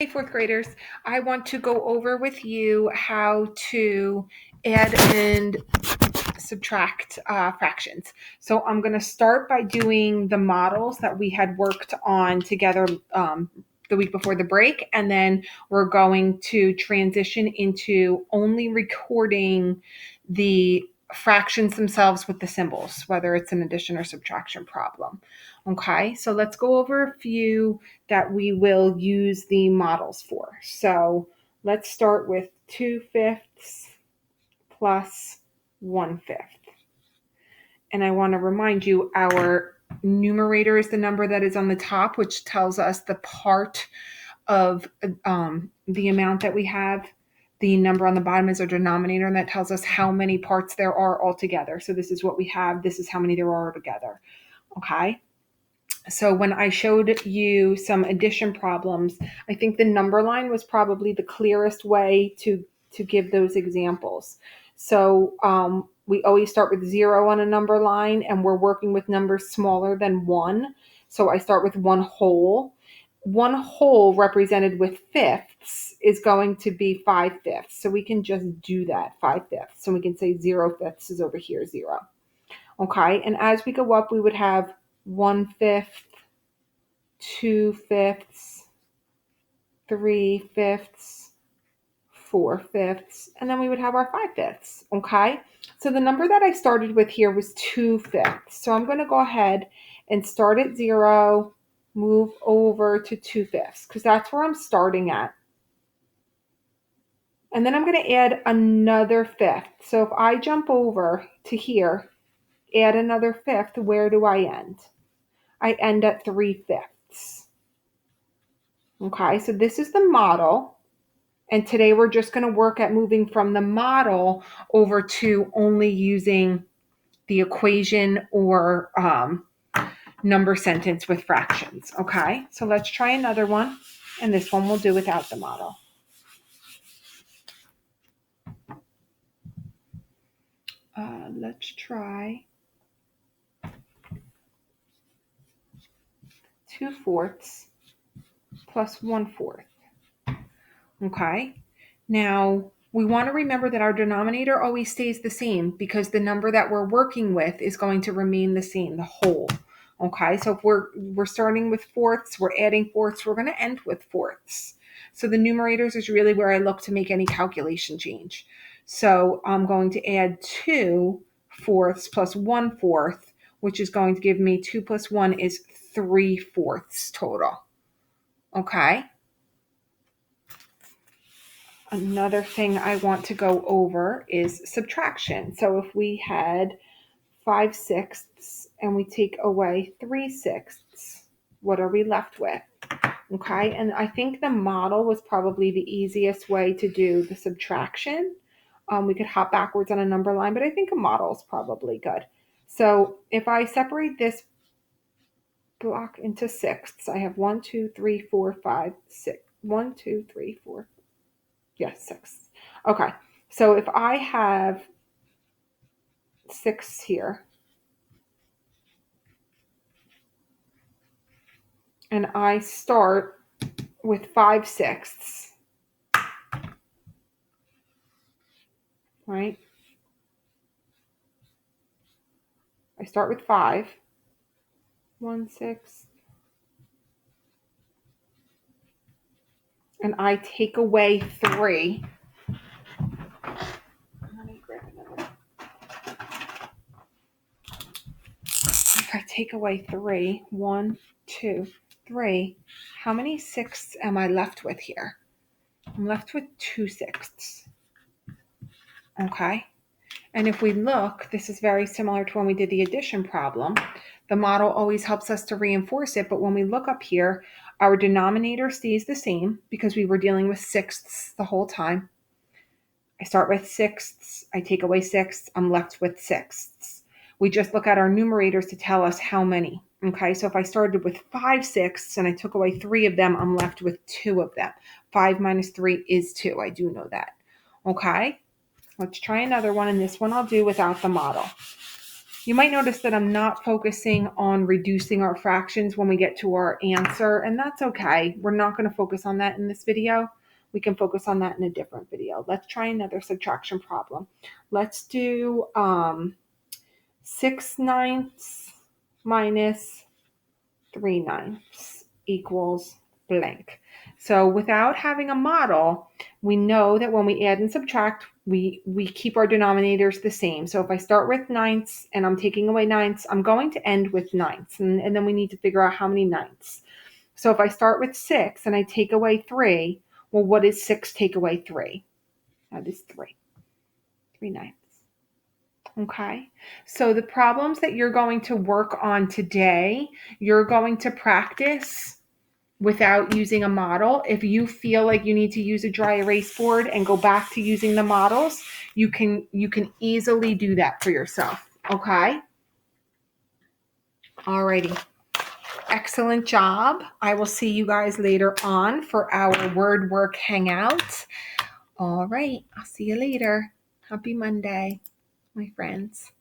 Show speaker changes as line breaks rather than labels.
Hey, fourth graders, I want to go over with you how to add and subtract fractions. So I'm going to start by doing the models that we had worked on together the week before the break, and then we're going to transition into only recording the fractions themselves with the symbols, whether it's an addition or subtraction problem. Okay, so let's go over a few that we will use the models for. So let's start with 2/5 plus 1/5. And I want to remind you, our numerator is the number that is on the top, which tells us the part of the amount that we have. The number on the bottom is our denominator, and that tells us how many parts there are altogether. So this is what we have. This is how many there are together. Okay. So when I showed you some addition problems, I think the number line was probably the clearest way to give those examples. So we always start with 0 on a number line, and we're working with numbers smaller than 1. So I start with 1 whole. 1 whole represented with fifths is going to be 5/5. So we can just do that, 5/5. So we can say 0/5 is over here, 0. Okay, and as we go up, we would have 1/5, 2/5, 3/5, 4/5, and then we would have our 5/5. Okay, so the number that I started with here was 2/5. So I'm going to go ahead and start at 0, move over to 2/5 because that's where I'm starting at. And then I'm going to add another fifth. So if I jump over to here, add another fifth, where do I end? I end at 3/5. Okay, so this is the model. And today we're just going to work at moving from the model over to only using the equation or number sentence with fractions. Okay, so let's try another one. And this one we'll do without the model. Let's try 2/4 plus 1/4. Okay, now we want to remember that our denominator always stays the same because the number that we're working with is going to remain the same, the whole. Okay, so if we're starting with fourths, we're adding fourths, we're going to end with fourths. So the numerators is really where I look to make any calculation change. So I'm going to add 2/4 plus 1/4, which is going to give me 2 plus 1 is 3/4 total. Okay. Another thing I want to go over is subtraction. So if we had 5/6 and we take away 3/6, what are we left with? Okay, and I think the model was probably the easiest way to do the subtraction. We could hop backwards on a number line, but I think a model is probably good. So if I separate this block into sixths, I have 1, 2, 3, 4, 5, 6. 1, 2, 3, 4. Yes, 6. Okay, so if I have 6 here, and I start with 5/6, right? I start with 5, 1/6, and I take away 3. Let me grab another. If I take away 3, 1, 2, 3, how many sixths am I left with here? I'm left with 2/6. Okay. And if we look, this is very similar to when we did the addition problem. The model always helps us to reinforce it, but when we look up here, our denominator stays the same because we were dealing with sixths the whole time. I start with sixths, I take away sixths, I'm left with sixths. We just look at our numerators to tell us how many. Okay, so if I started with 5/6 and I took away 3 of them, I'm left with 2 of them. 5 minus 3 is 2. I do know that. Okay, let's try another one, and this one I'll do without the model. You might notice that I'm not focusing on reducing our fractions when we get to our answer, and that's okay. We're not going to focus on that in this video. We can focus on that in a different video. Let's try another subtraction problem. Let's do 6/9 minus 3/9 equals blank. So without having a model, we know that when we add and subtract, we keep our denominators the same. So if I start with ninths and I'm taking away ninths, I'm going to end with ninths. And then we need to figure out how many ninths. So if I start with 6 and I take away 3, well, what is 6 take away 3? That is 3. 3/9. Okay, so the problems that you're going to work on today, you're going to practice without using a model. If you feel like you need to use a dry erase board and go back to using the models, you can easily do that for yourself. Okay? Alrighty. Excellent job. I will see you guys later on for our word work hangout. All right. I'll see you later. Happy Monday, my friends.